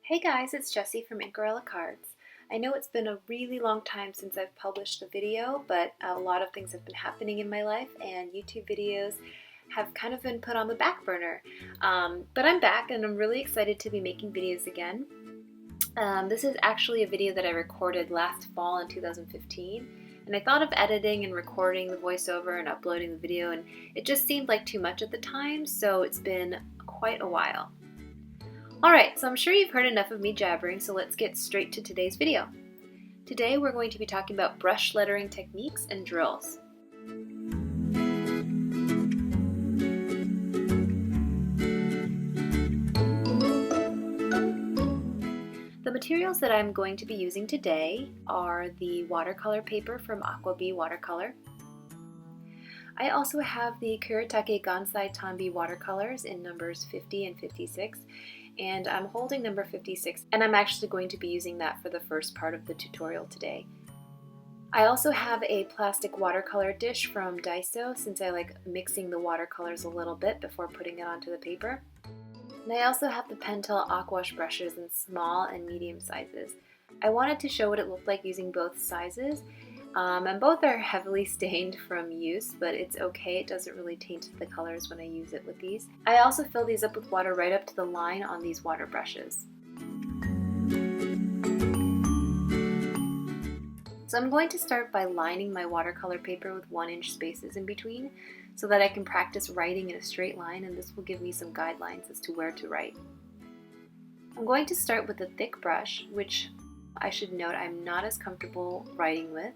Hey guys, it's Jessie from Inkarella Cards. I know it's been a really long time since I've published a video, but a lot of things have been happening in my life and YouTube videos have kind of been put on the back burner. But I'm back and I'm really excited to be making videos again. This is actually a video that I recorded last fall in 2015, and I thought of editing and recording the voiceover and uploading the video, and it just seemed like too much at the time, so it's been quite a while. Alright, so I'm sure you've heard enough of me jabbering, so let's get straight to today's video. Today we're going to be talking about brush lettering techniques and drills. The materials that I'm going to be using today are the watercolor paper from Aquash Watercolor. I also have the Kuretake Gansai Tambi watercolors in numbers 50 and 56, and I'm holding number 56, and I'm actually going to be using that for the first part of the tutorial today. I also have a plastic watercolor dish from Daiso, since I like mixing the watercolors a little bit before putting it onto the paper. And I also have the Pentel Aquash brushes in small and medium sizes. I wanted to show what it looked like using both sizes, and both are heavily stained from use, but it's okay, it doesn't really taint the colors when I use it with these. I also fill these up with water right up to the line on these water brushes. So I'm going to start by lining my watercolor paper with 1-inch spaces in between so that I can practice writing in a straight line, and this will give me some guidelines as to where to write. I'm going to start with a thick brush, which I should note I'm not as comfortable writing with.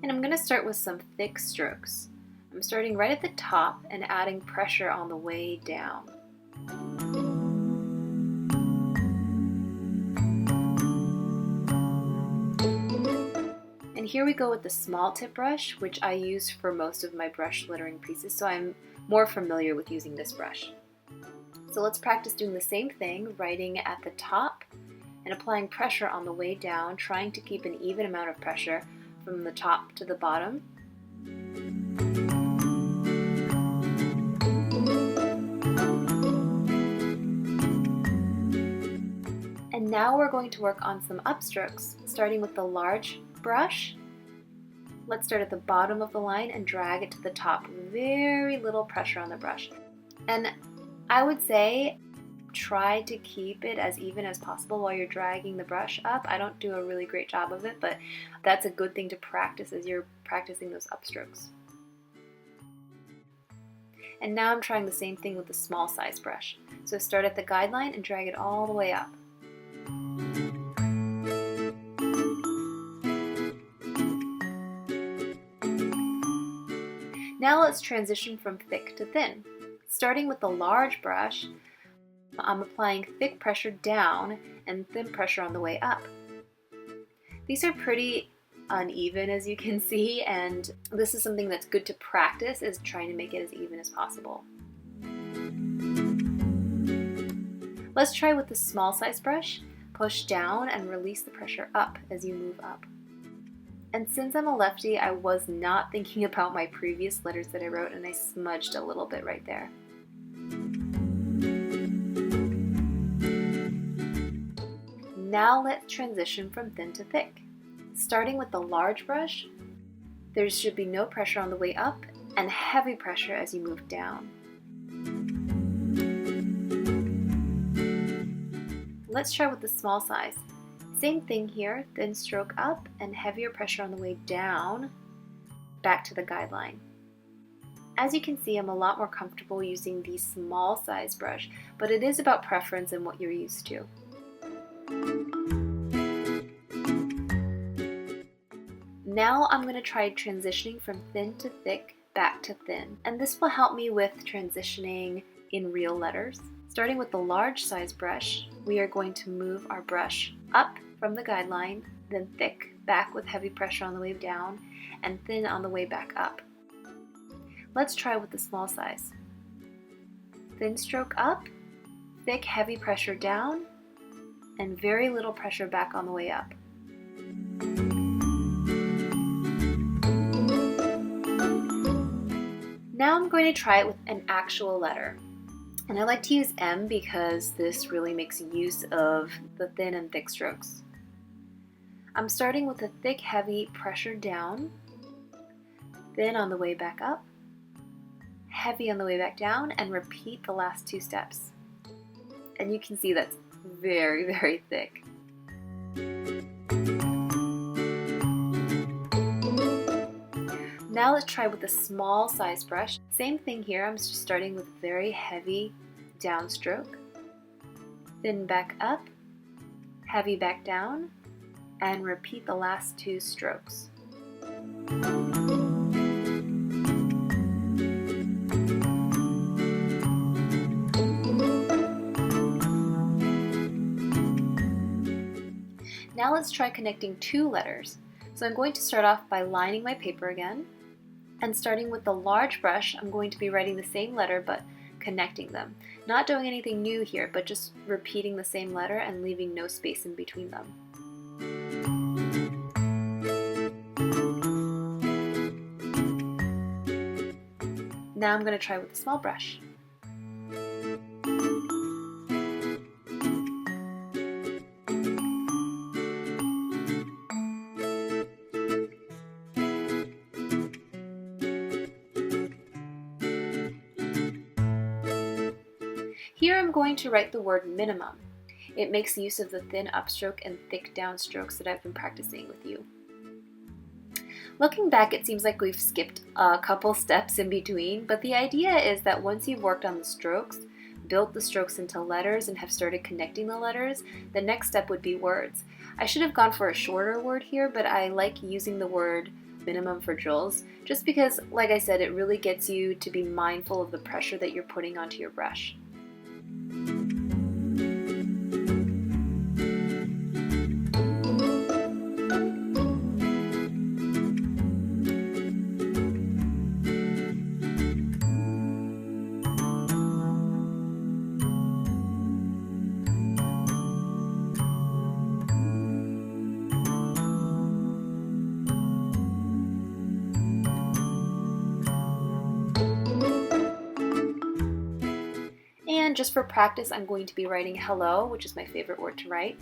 And I'm going to start with some thick strokes. I'm starting right at the top and adding pressure on the way down. And here we go with the small tip brush, which I use for most of my brush lettering pieces, so I'm more familiar with using this brush. So let's practice doing the same thing, writing at the top and applying pressure on the way down, trying to keep an even amount of pressure from the top to the bottom. And now we're going to work on some upstrokes, starting with the large brush. Let's start at the bottom of the line and drag it to the top. Very little pressure on the brush. And I would say try to keep it as even as possible while you're dragging the brush up. I don't do a really great job of it, but that's a good thing to practice as you're practicing those upstrokes. And now I'm trying the same thing with the small size brush. So start at the guideline and drag it all the way up. Now let's transition from thick to thin. Starting with the large brush, I'm applying thick pressure down and thin pressure on the way up. These are pretty uneven, as you can see, and this is something that's good to practice, is trying to make it as even as possible. Let's try with the small size brush. Push down and release the pressure up as you move up. And since I'm a lefty, I was not thinking about my previous letters that I wrote, and I smudged a little bit right there. Now let's transition from thin to thick. Starting with the large brush, there should be no pressure on the way up and heavy pressure as you move down. Let's try with the small size. Same thing here, thin stroke up and heavier pressure on the way down, back to the guideline. As you can see, I'm a lot more comfortable using the small size brush, but it is about preference and what you're used to. Now I'm going to try transitioning from thin to thick, back to thin, and this will help me with transitioning in real letters. Starting with the large size brush, we are going to move our brush up from the guideline, then thick back with heavy pressure on the way down, and thin on the way back up. Let's try with the small size. Thin stroke up, thick heavy pressure down, and very little pressure back on the way up. Now I'm going to try it with an actual letter. And I like to use M because this really makes use of the thin and thick strokes. I'm starting with a thick, heavy pressure down, thin on the way back up, heavy on the way back down, and repeat the last 2 steps. And you can see that's very, very thick. Now let's try with a small size brush. Same thing here, I'm just starting with very heavy downstroke, thin back up, heavy back down, and repeat the last 2 strokes. Now let's try connecting 2 letters. So I'm going to start off by lining my paper again, and starting with the large brush, I'm going to be writing the same letter but connecting them. Not doing anything new here, but just repeating the same letter and leaving no space in between them. Now I'm going to try with a small brush. Here I'm going to write the word minimum. It makes use of the thin upstroke and thick downstrokes that I've been practicing with you. Looking back, it seems like we've skipped a couple steps in between, but the idea is that once you've worked on the strokes, built the strokes into letters, and have started connecting the letters, the next step would be words. I should have gone for a shorter word here, but I like using the word minimum for drills, just because, like I said, it really gets you to be mindful of the pressure that you're putting onto your brush. And just for practice, I'm going to be writing hello, which is my favorite word to write.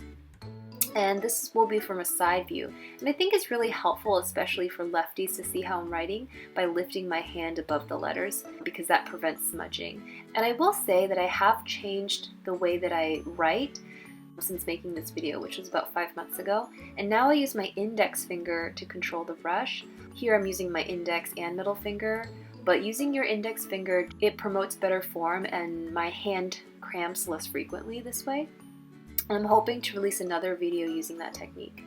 And this will be from a side view. And I think it's really helpful, especially for lefties, to see how I'm writing by lifting my hand above the letters, because that prevents smudging. And I will say that I have changed the way that I write since making this video, which was about 5 months ago. And now I use my index finger to control the brush. Here I'm using my index and middle finger. But using your index finger, it promotes better form and my hand cramps less frequently this way. And I'm hoping to release another video using that technique.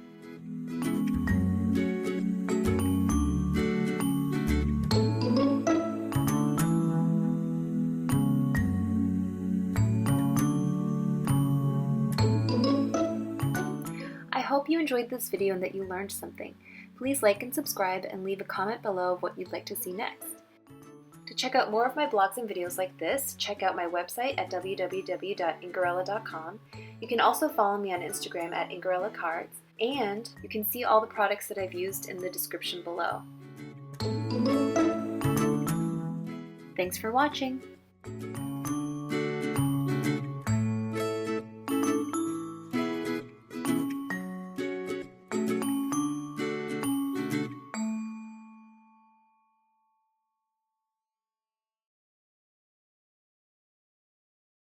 I hope you enjoyed this video and that you learned something. Please like and subscribe and leave a comment below of what you'd like to see next. To check out more of my blogs and videos like this, check out my website at www.ingarella.com. You can also follow me on Instagram at IngarellaCards, and you can see all the products that I've used in the description below. Thanks for watching!